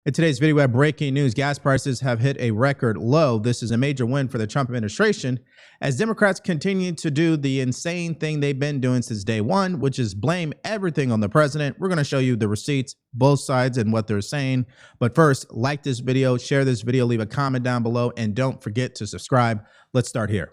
In today's video, we have breaking news. Gas prices have hit a record low. This is a major win for the Trump administration as Democrats continue to do the insane thing they've been doing since day one, which is blame everything on the president. We're going to show you the receipts, both sides and what they're saying. But first, like this video, share this video, leave a comment down below, and don't forget to subscribe. Let's start here.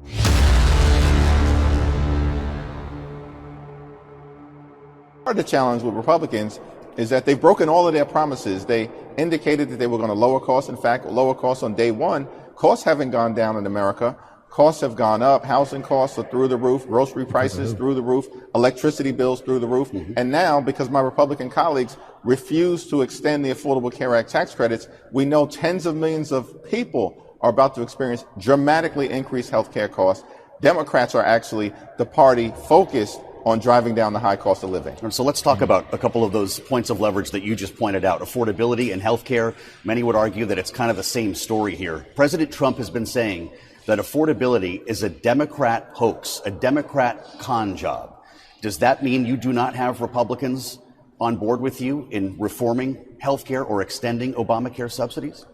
Part of the challenge with Republicans is that they've broken all of their promises. They indicated that they were going to lower costs. In fact, lower costs on day one. Costs haven't gone down in America. Costs have gone up. Housing costs are through the roof. Grocery prices through the roof. Electricity bills through the roof. And now, because my Republican colleagues refuse to extend the Affordable Care Act tax credits, we know tens of millions of people are about to experience dramatically increased health care costs. Democrats are actually the party focused on driving down the high cost of living. So let's talk about a couple of those points of leverage that you just pointed out. Affordability and healthcare. Many would argue that it's kind of the same story here. President Trump has been saying that affordability is a Democrat hoax, a Democrat con job. Does that mean you do not have Republicans on board with you in reforming healthcare or extending Obamacare subsidies?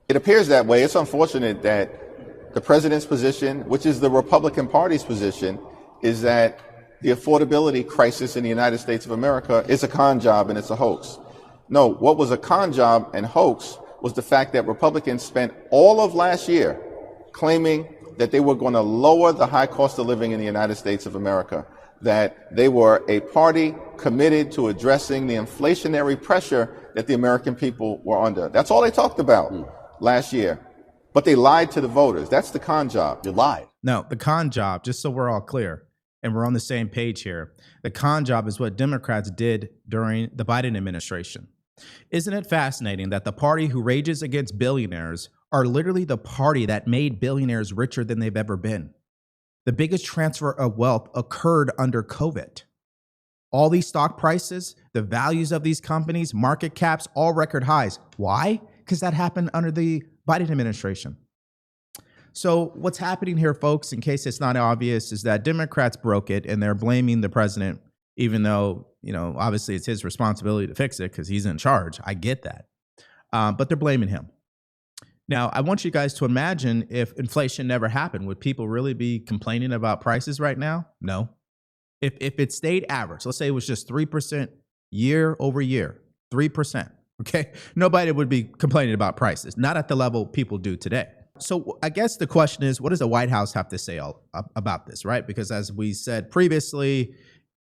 It appears that way. It's unfortunate that the president's position, which is the Republican Party's position, is that the affordability crisis in the United States of America is a con job and it's a hoax. No, what was a con job and hoax was the fact that Republicans spent all of last year claiming that they were going to lower the high cost of living in the United States of America, that they were a party committed to addressing the inflationary pressure that the American people were under. That's all they talked about last year. But they lied to the voters. That's the con job. They lied. No, the con job, just so we're all clear, and we're on the same page here. The con job is what Democrats did during the Biden administration. Isn't it fascinating that the party who rages against billionaires are literally the party that made billionaires richer than they've ever been? The biggest transfer of wealth occurred under COVID. All these stock prices, the values of these companies, market caps, all record highs. Why? Because that happened under the Biden administration. So what's happening here, folks, in case it's not obvious, is that Democrats broke it and they're blaming the president, even though, obviously it's his responsibility to fix it because he's in charge. I get that. But they're blaming him. Now, I want you guys to imagine if inflation never happened, would people really be complaining about prices right now? No. If it stayed average, let's say it was just 3% year over year, 3%, okay? Nobody would be complaining about prices, not at the level people do today. So I guess the question is, what does the White House have to say about this, right? Because as we said previously,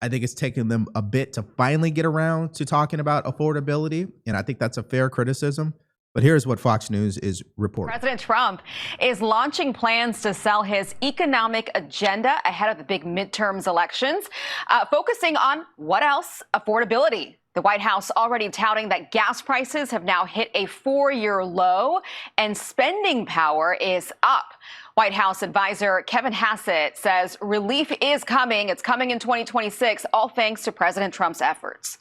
I think it's taken them a bit to finally get around to talking about affordability. And I think that's a fair criticism. But here's what Fox News is reporting. President Trump is launching plans to sell his economic agenda ahead of the big midterms elections, focusing on what else? Affordability. The White House already touting that gas prices have now hit a 4-year low and spending power is up. White House advisor Kevin Hassett says relief is coming. It's coming in 2026, all thanks to President Trump's efforts.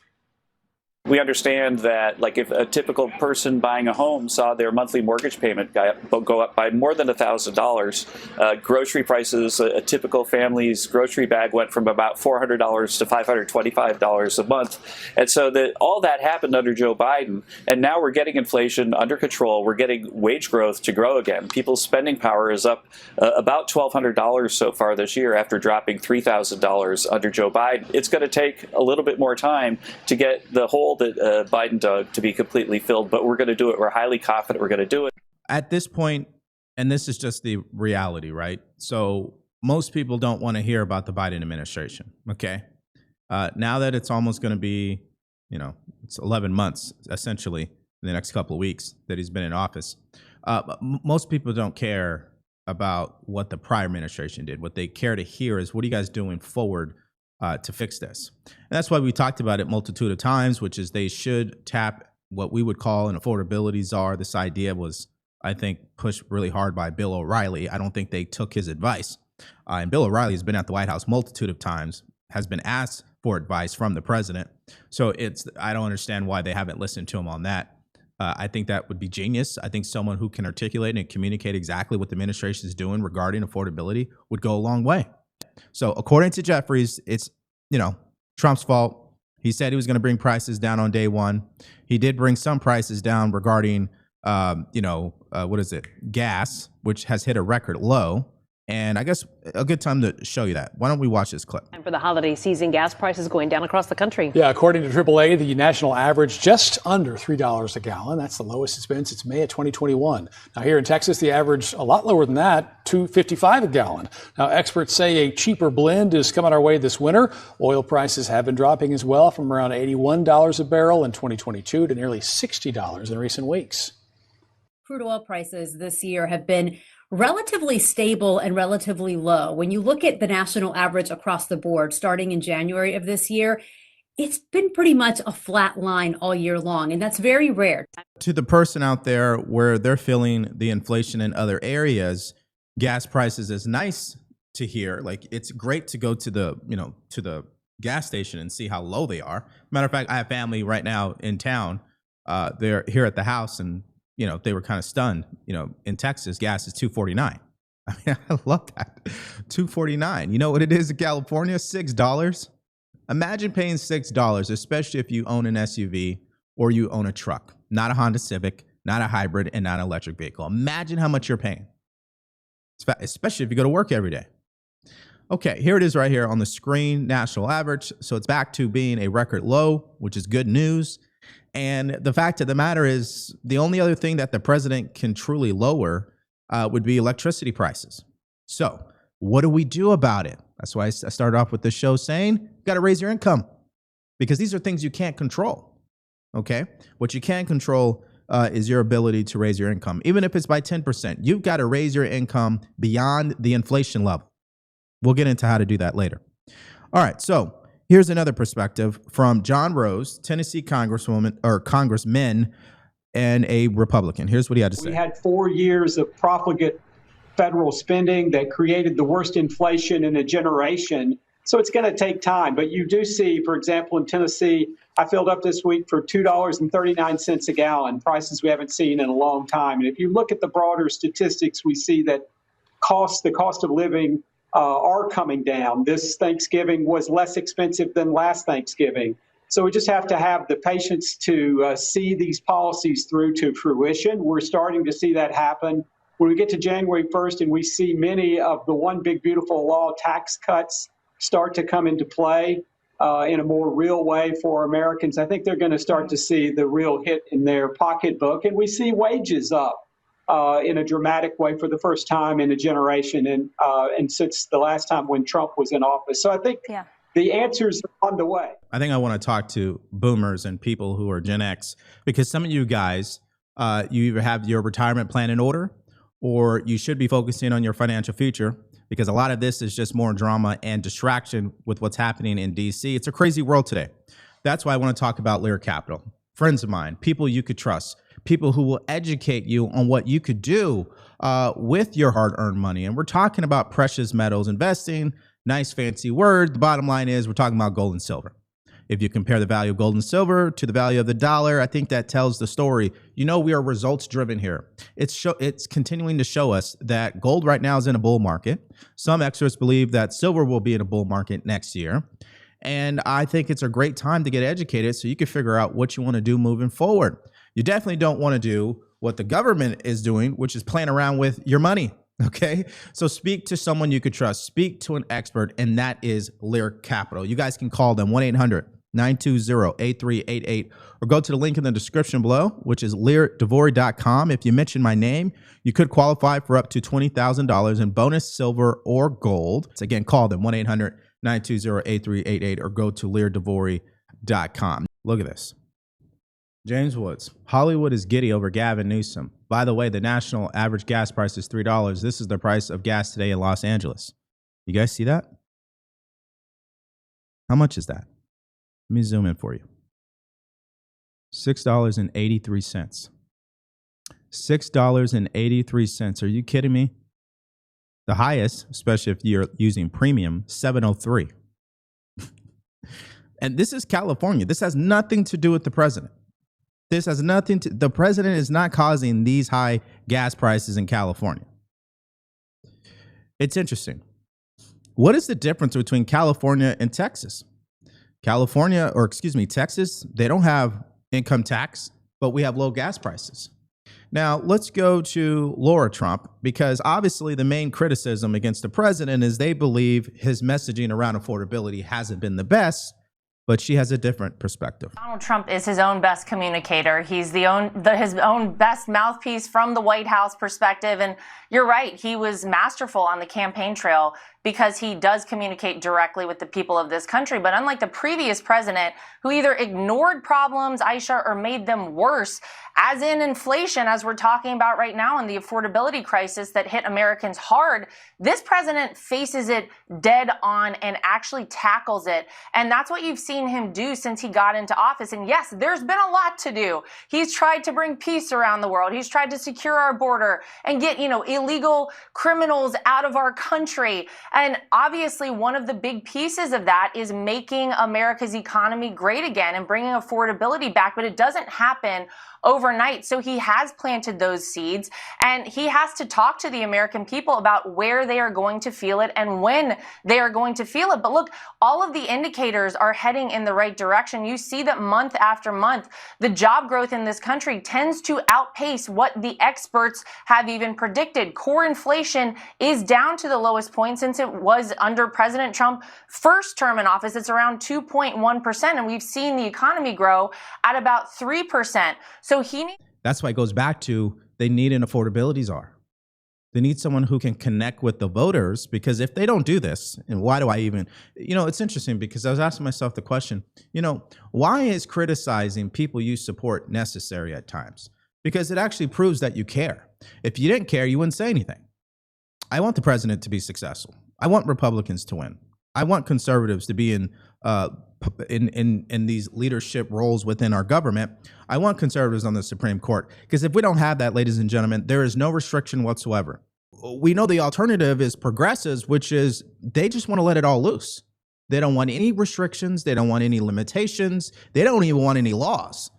We understand that, like, if a typical person buying a home saw their monthly mortgage payment go up by more than $1,000, grocery prices, a typical family's grocery bag went from about $400 to $525 a month. And so all that happened under Joe Biden. And now we're getting inflation under control. We're getting wage growth to grow again. People's spending power is up about $1,200 so far this year after dropping $3,000 under Joe Biden. It's going to take a little bit more time to get the hole that Biden dug to be completely filled, but we're going to do it. We're highly confident we're going to do it. At this point, and this is just the reality, right? So most people don't want to hear about the Biden administration, okay? Now that it's almost going to be, it's 11 months, essentially, in the next couple of weeks that he's been in office, most people don't care about what the prior administration did. What they care to hear is, what are you guys doing forward to fix this? And that's why we talked about it multitude of times, which is they should tap what we would call an affordability czar. This idea was, I think, pushed really hard by Bill O'Reilly. I don't think they took his advice. And Bill O'Reilly has been at the White House multitude of times, has been asked for advice from the president. So I don't understand why they haven't listened to him on that. I think that would be genius. I think someone who can articulate and communicate exactly what the administration is doing regarding affordability would go a long way. So according to Jeffries, it's, Trump's fault. He said he was going to bring prices down on day one. He did bring some prices down regarding, gas, which has hit a record low. And I guess a good time to show you that. Why don't we watch this clip? And for the holiday season, gas prices going down across the country. Yeah, according to AAA, the national average just under $3 a gallon. That's the lowest it's been since May of 2021. Now here in Texas, the average a lot lower than that, $2.55 a gallon. Now experts say a cheaper blend is coming our way this winter. Oil prices have been dropping as well, from around $81 a barrel in 2022 to nearly $60 in recent weeks. Crude oil prices this year have been relatively stable and relatively low. When you look at the national average across the board, starting in January of this year, it's been pretty much a flat line all year long, and that's very rare. To the person out there where they're feeling the inflation in other areas, gas prices is nice to hear. Like, it's great to go to the gas station and see how low they are. Matter of fact, I have family right now in town. They're here at the house, and they were kind of stunned. In Texas, gas is $2.49. I mean, I love that. $2.49. You know what it is in California? $6. Imagine paying $6, especially if you own an SUV or you own a truck, not a Honda Civic, not a hybrid, and not an electric vehicle. Imagine how much you're paying, especially if you go to work every day. Okay, here it is right here on the screen, national average. So it's back to being a record low, which is good news. And the fact of the matter is, the only other thing that the president can truly lower would be electricity prices. So what do we do about it? That's why I started off with the show saying, you got to raise your income, because these are things you can't control. Okay. What you can control is your ability to raise your income. Even if it's by 10%, you've got to raise your income beyond the inflation level. We'll get into how to do that later. All right. So here's another perspective from John Rose, Tennessee congressman, and a Republican. Here's what he had to say. We had 4 years of profligate federal spending that created the worst inflation in a generation. So it's going to take time. But you do see, for example, in Tennessee, I filled up this week for $2.39 a gallon, prices we haven't seen in a long time. And if you look at the broader statistics, we see that the cost of living are coming down. This Thanksgiving was less expensive than last Thanksgiving. So we just have to have the patience to see these policies through to fruition. We're starting to see that happen. When we get to January 1st and we see many of the One Big Beautiful Law tax cuts start to come into play in a more real way for Americans, I think they're going to start to see the real hit in their pocketbook. And we see wages up in a dramatic way for the first time in a generation, and since the last time when Trump was in office. So I think the answers are on the way. I think I want to talk to boomers and people who are Gen X, because some of you guys, you either have your retirement plan in order, or you should be focusing on your financial future, because a lot of this is just more drama and distraction with what's happening in DC. It's a crazy world today. That's why I want to talk about Lear Capital. Friends of mine, people you could trust, people who will educate you on what you could do with your hard-earned money. And we're talking about precious metals investing. Nice fancy word. The bottom line is we're talking about gold and silver. If you compare the value of gold and silver to the value of the dollar, I think that tells the story. We are results driven here. It's continuing to show us that gold right now is in a bull market. Some experts believe that silver will be in a bull market next year. And I think it's a great time to get educated so you can figure out what you want to do moving forward. You definitely don't want to do what the government is doing, which is playing around with your money. Okay, so speak to someone you could trust. Speak to an expert, and that is Lear Capital. You guys can call them 1-800-920-8388, or go to the link in the description below, which is leardevory.com. If you mention my name, you could qualify for up to $20,000 in bonus silver or gold. So again, call them 1-800-920-8388, or go to leardevory.com. Look at this. James Woods. Hollywood is giddy over Gavin Newsom. By the way, the national average gas price is $3. This is the price of gas today in Los Angeles. You guys see that? How much is that? Let me zoom in for you. $6.83. $6.83. Are you kidding me? The highest, especially if you're using premium, $7.03. And this is California. This has nothing to do with the president. The president is not causing these high gas prices in California. It's interesting. What is the difference between California and Texas? California, or excuse me, Texas, they don't have income tax, but we have low gas prices. Now, let's go to Laura Trump, because obviously the main criticism against the president is they believe his messaging around affordability hasn't been the best, but she has a different perspective. Donald Trump is his own best communicator. He's his own best mouthpiece from the White House perspective. And you're right, he was masterful on the campaign trail because he does communicate directly with the people of this country. But unlike the previous president, who either ignored problems, Aisha, or made them worse, as in inflation, as we're talking about right now, and the affordability crisis that hit Americans hard, this president faces it dead on and actually tackles it. And that's what you've seen him do since he got into office. And yes, there's been a lot to do. He's tried to bring peace around the world. He's tried to secure our border and get, illegal criminals out of our country. And obviously, one of the big pieces of that is making America's economy great again and bringing affordability back. But it doesn't happen overnight. So he has planted those seeds, and he has to talk to the American people about where they are going to feel it and when they are going to feel it. But look, all of the indicators are heading in the right direction. You see that month after month, the job growth in this country tends to outpace what the experts have even predicted. Core inflation is down to the lowest point since it was under President Trump's first term in office. It's around 2.1%, and we've seen the economy grow at about 3%. So that's why it goes back to they need an affordability czar. They need someone who can connect with the voters, because if they don't do this, and why do I even, it's interesting because I was asking myself the question, why is criticizing people you support necessary at times? Because it actually proves that you care. If you didn't care, you wouldn't say anything. I want the president to be successful. I want Republicans to win. I want conservatives to be in these leadership roles within our government. I want conservatives on the Supreme Court, because if we don't have that, ladies and gentlemen, there is no restriction whatsoever. We know the alternative is progressives, which is they just want to let it all loose. They don't want any restrictions. They don't want any limitations. They don't even want any laws.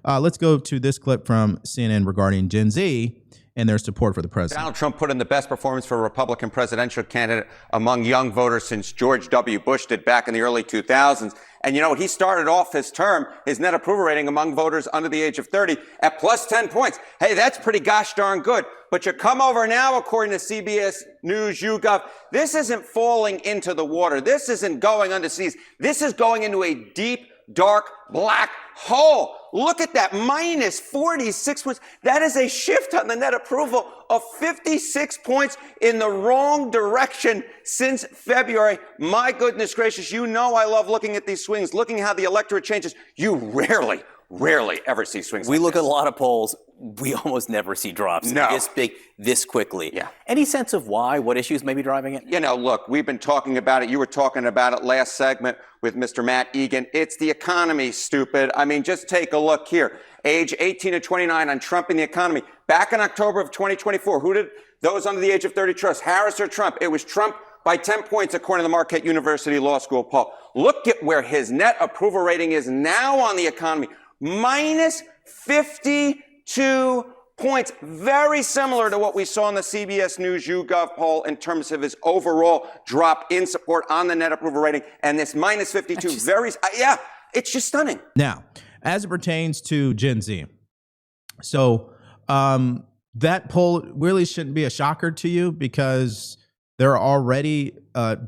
Let's go to this clip from CNN regarding Gen Z and their support for the president. Donald Trump put in the best performance for a Republican presidential candidate among young voters since George W. Bush did back in the early 2000s. And he started off his term, his net approval rating among voters under the age of 30 at plus 10 points. Hey, that's pretty gosh darn good. But you come over now, according to CBS News YouGov, this isn't falling into the water. This isn't going under seas. This is going into a deep, dark, black hole. Look at that, minus 46 points. That is a shift on the net approval of 56 points in the wrong direction since February. My goodness gracious, I love looking at these swings, looking how the electorate changes. You rarely ever see swings. We look at a lot of polls. We almost never see drops this big, this quickly. Yeah. Any sense of why? What issues may be driving it? Look, we've been talking about it. You were talking about it last segment with Mr. Matt Egan. It's the economy, stupid. I mean, just take a look here. Age 18 to 29 on Trump and the economy. Back in October of 2024, who did those under the age of 30 trust? Harris or Trump? It was Trump by 10 points, according to the Marquette University Law School poll. Look at where his net approval rating is now on the economy. Minus 52 points. Very similar to what we saw in the CBS News YouGov poll in terms of his overall drop in support on the net approval rating. And this minus 52, it's just stunning. Now, as it pertains to Gen Z, so that poll really shouldn't be a shocker to you, because they're already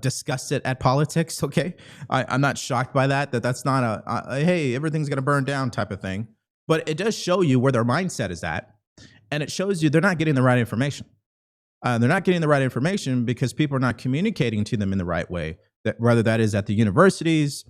disgusted at politics, okay? I'm not shocked by that. That's not a hey, everything's going to burn down type of thing. But it does show you where their mindset is at. And it shows you they're not getting the right information. They're not getting the right information because people are not communicating to them in the right way. Whether that is at the universities,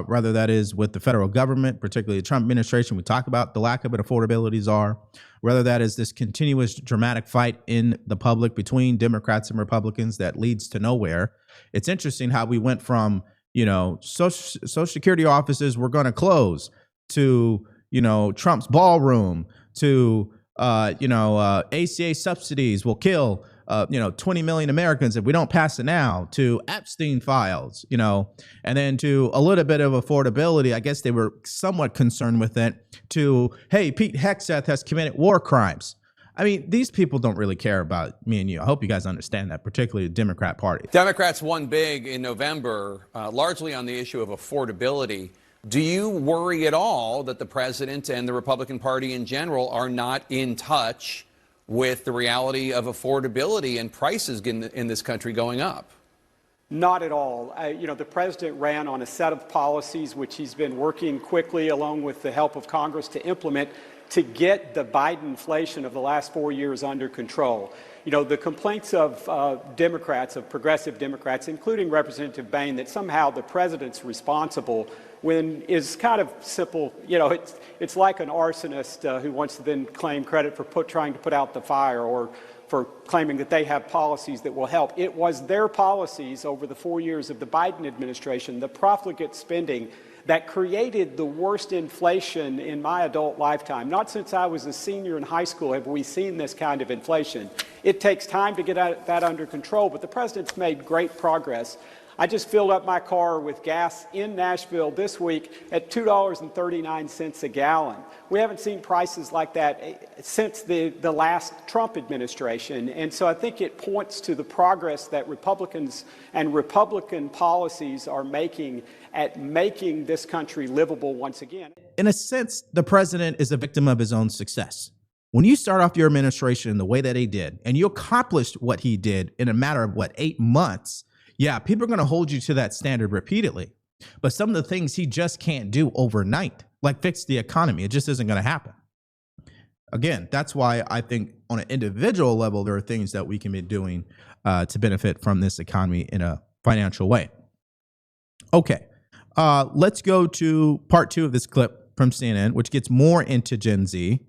whether that is with the federal government, particularly the Trump administration, we talk about the lack of an affordability czar, whether that is this continuous dramatic fight in the public between Democrats and Republicans that leads to nowhere. It's interesting how we went from, Social Security offices were going to close to, Trump's ballroom to, ACA subsidies will kill 20 million Americans if we don't pass it now, to Epstein files, and then to a little bit of affordability. I guess they were somewhat concerned with it, to, hey, Pete Hegseth has committed war crimes. I mean, these people don't really care about me and you. I hope you guys understand that, particularly the Democrat Party. Democrats won big in November, largely on the issue of affordability. Do you worry at all that the president and the Republican Party in general are not in touch with the reality of affordability and prices in this country going up? Not at all. The president ran on a set of policies which he's been working quickly, along with the help of Congress, to implement to get the Biden inflation of the last 4 years under control. The complaints of Democrats, of progressive Democrats, including Representative Bain, that somehow the president's responsible, when is kind of simple. It's like an arsonist who wants to then claim credit for trying to put out the fire, or for claiming that they have policies that will help. It was their policies over the 4 years of the Biden administration, the profligate spending, that created the worst inflation in my adult lifetime. Not since I was a senior in high school have we seen this kind of inflation. It takes time to get that under control, but the president's made great progress. I just filled up my car with gas in Nashville this week at $2.39 a gallon. We haven't seen prices like that since the last Trump administration. And so I think it points to the progress that Republicans and Republican policies are making at making this country livable once again. In a sense, the president is a victim of his own success. When you start off your administration the way that he did, and you accomplished what he did in a matter of, 8 months, yeah, people are going to hold you to that standard repeatedly. But some of the things he just can't do overnight, like fix the economy, it just isn't going to happen. Again, that's why I think on an individual level, there are things that we can be doing to benefit from this economy in a financial way. Okay, let's go to part 2 of this clip from CNN, which gets more into Gen Z,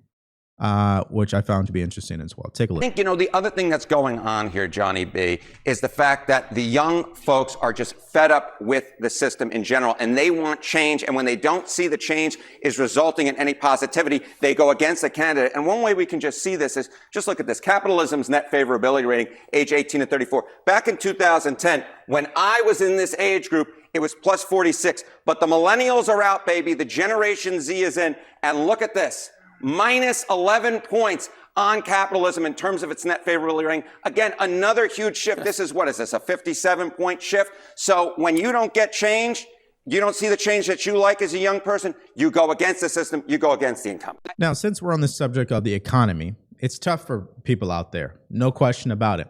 which I found to be interesting as well. Take a look. I think, the other thing that's going on here, Johnny B, is the fact that the young folks are just fed up with the system in general, and they want change. And when they don't see the change is resulting in any positivity, they go against the candidate. And one way we can just see this is just look at this. Capitalism's net favorability rating, age 18 to 34. Back in 2010, when I was in this age group, it was plus 46. But the millennials are out, baby. The Generation Z is in. And look at this. Minus 11 points on capitalism in terms of its net favorability rating. Again, another huge shift. This is, what is this, a 57-point shift? So when you don't get change, you don't see the change that you like as a young person, you go against the system, you go against the incumbent. Now, since we're on the subject of the economy, it's tough for people out there, no question about it.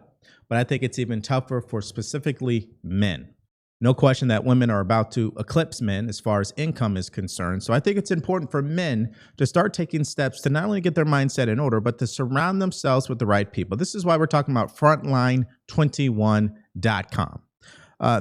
But I think it's even tougher for specifically men. No question that women are about to eclipse men as far as income is concerned. So I think it's important for men to start taking steps to not only get their mindset in order, but to surround themselves with the right people. This is why we're talking about Frontline21.com.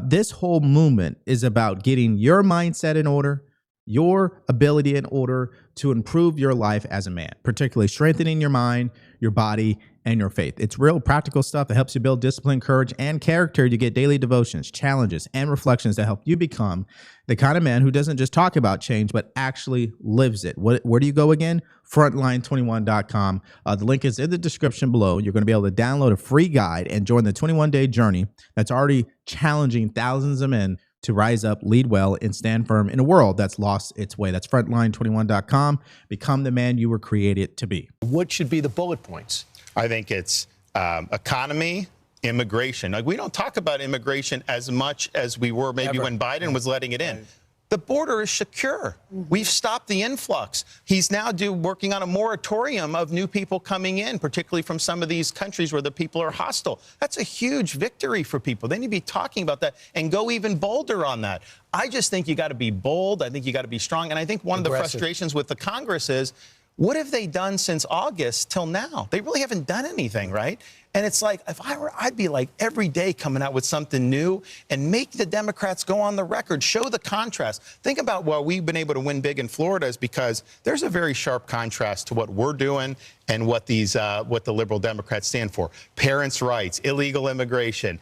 This whole movement is about getting your mindset in order, your ability in order to improve your life as a man, particularly strengthening your mind, your body, and your faith. It's real practical stuff that helps you build discipline, courage, and character. You get daily devotions, challenges, and reflections that help you become the kind of man who doesn't just talk about change, but actually lives it. Where do you go again? Frontline21.com. The link is in the description below. You're going to be able to download a free guide and join the 21-day journey that's already challenging thousands of men to rise up, lead well, and stand firm in a world that's lost its way. That's Frontline21.com. Become the man you were created to be. What should be the bullet points? I think it's economy, immigration. Like, we don't talk about immigration as much as we were maybe when Biden was letting it in. The border is secure. We've stopped the influx. He's now working on a moratorium of new people coming in, particularly from some of these countries where the people are hostile. That's a huge victory for people. They need to be talking about that and go even bolder on that. I just think you got to be bold. I think you got to be strong. And I think one of the frustrations with the Congress is, what have they done since August till now? They really haven't done anything, right? And it's like, if I were, I'd be like every day coming out with something new and make the Democrats go on the record, show the contrast. Think about why we've been able to win big in Florida is because there's a very sharp contrast to what we're doing and what what the liberal Democrats stand for. Parents' rights, illegal immigration,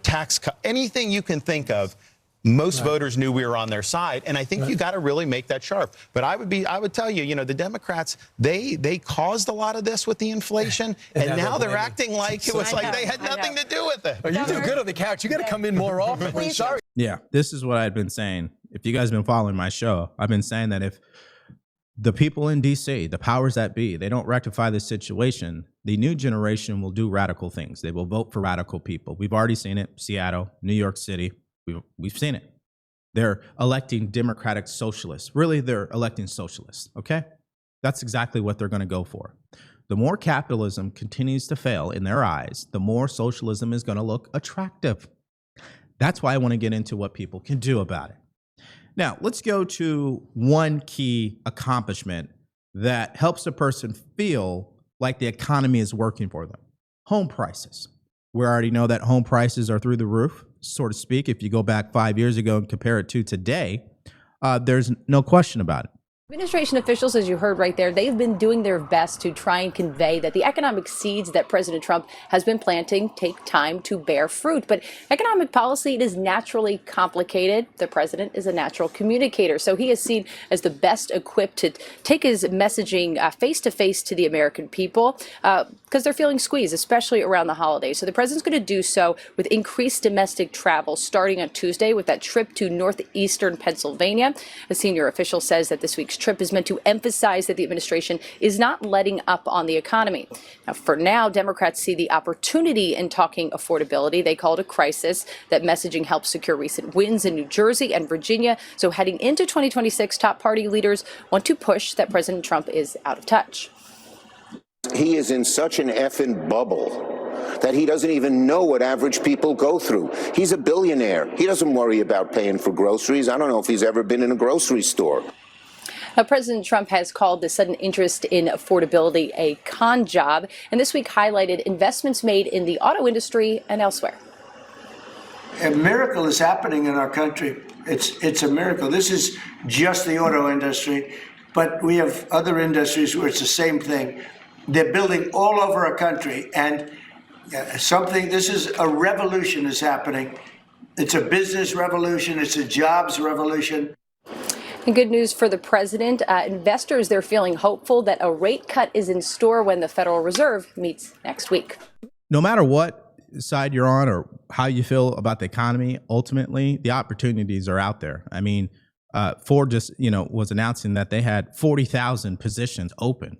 tax cut, anything you can think of. Most voters knew we were on their side, and I think you got to really make that sharp. But I would tell you, the Democrats, they caused a lot of this with the inflation, and now they're acting like it was like they had nothing to do with it. You do good on the couch. You got to come in more often. Sorry. Yeah, this is what I've been saying. If you guys have been following my show, I've been saying that if the people in D.C., the powers that be, they don't rectify this situation, the new generation will do radical things. They will vote for radical people. We've already seen it. Seattle, New York City, we've seen it. They're electing democratic socialists. Really, they're electing socialists, okay? That's exactly what they're going to go for. The more capitalism continues to fail in their eyes, the more socialism is going to look attractive. That's why I want to get into what people can do about it. Now, let's go to one key accomplishment that helps a person feel like the economy is working for them. Home prices. We already know that home prices are through the roof, so to speak. If you go back 5 years ago and compare it to today, there's no question about it. Administration officials, as you heard right there, they've been doing their best to try and convey that the economic seeds that President Trump has been planting take time to bear fruit. But economic policy, it is naturally complicated. The president is a natural communicator, so he is seen as the best equipped to take his messaging face to face to the American people because they're feeling squeezed, especially around the holidays. So the president's going to do so with increased domestic travel starting on Tuesday with that trip to northeastern Pennsylvania. A senior official says that this week's trip is meant to emphasize that the administration is not letting up on the economy. Now, for now, Democrats see the opportunity in talking affordability. They call it a crisis. That messaging helped secure recent wins in New Jersey and Virginia. So heading into 2026, top party leaders want to push that President Trump is out of touch. He is in such an effing bubble that he doesn't even know what average people go through. He's a billionaire. He doesn't worry about paying for groceries. I don't know if he's ever been in a grocery store. Now, President Trump has called the sudden interest in affordability a con job, and this week highlighted investments made in the auto industry and elsewhere. A miracle is happening in our country. It's a miracle. This is just the auto industry, but we have other industries where it's the same thing. They're building all over our country, and this is a revolution is happening. It's a business revolution. It's a jobs revolution. And good news for the president. Investors, they're feeling hopeful that a rate cut is in store when the Federal Reserve meets next week. No matter what side you're on or how you feel about the economy, ultimately, the opportunities are out there. I mean, Ford just, was announcing that they had 40,000 positions open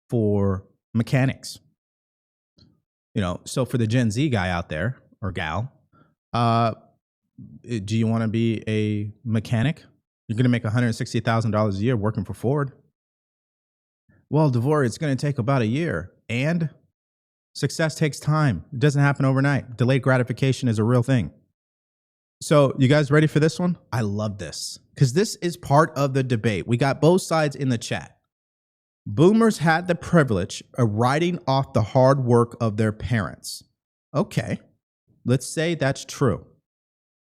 for mechanics. So for the Gen Z guy out there, or gal, do you want to be a mechanic? You're going to make $160,000 a year working for Ford. Well, DeVore, it's going to take about a year. And success takes time. It doesn't happen overnight. Delayed gratification is a real thing. So you guys ready for this one? I love this because this is part of the debate. We got both sides in the chat. Boomers had the privilege of writing off the hard work of their parents. Okay, let's say that's true.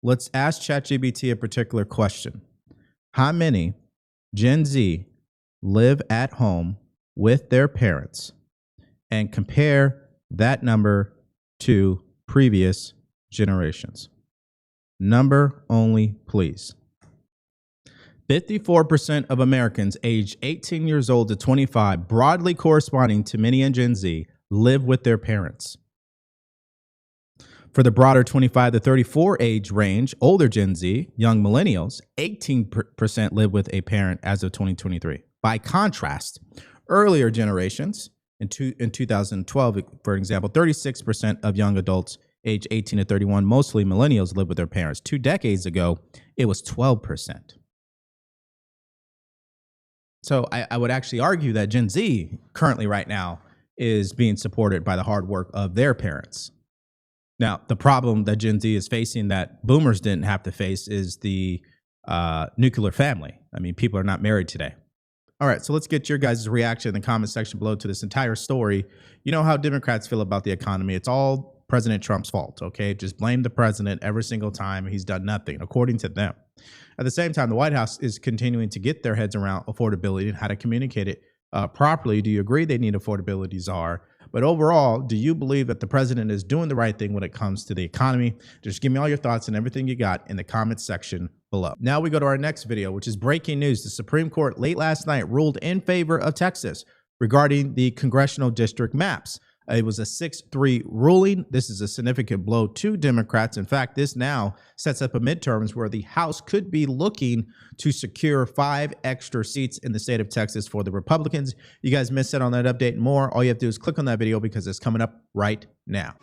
Let's ask ChatGPT a particular question. How many Gen Z live at home with their parents, and compare that number to previous generations? Number only, please. 54% of Americans aged 18 years old to 25, broadly corresponding to millennial Gen Z, live with their parents. For the broader 25 to 34 age range, older Gen Z, young millennials, 18% live with a parent as of 2023. By contrast, earlier generations, in 2012, for example, 36% of young adults aged 18 to 31, mostly millennials, live with their parents. 2 decades ago, it was 12%. So I would actually argue that Gen Z currently right now is being supported by the hard work of their parents. Now, the problem that Gen Z is facing that boomers didn't have to face is the nuclear family. I mean, people are not married today. All right, so let's get your guys' reaction in the comment section below to this entire story. You know how Democrats feel about the economy. It's all President Trump's fault, okay? Just blame the president every single time. He's done nothing, according to them. At the same time, the White House is continuing to get their heads around affordability and how to communicate it properly. Do you agree they need affordability czar? But overall, do you believe that the president is doing the right thing when it comes to the economy? Just give me all your thoughts and everything you got in the comments section below. Now we go to our next video, which is breaking news. The Supreme Court late last night ruled in favor of Texas regarding the congressional district maps. It was a 6-3 ruling. This is a significant blow to Democrats. In fact, this now sets up a midterms where the House could be looking to secure 5 extra seats in the state of Texas for the Republicans. You guys missed out on that update and more. All you have to do is click on that video because it's coming up right now.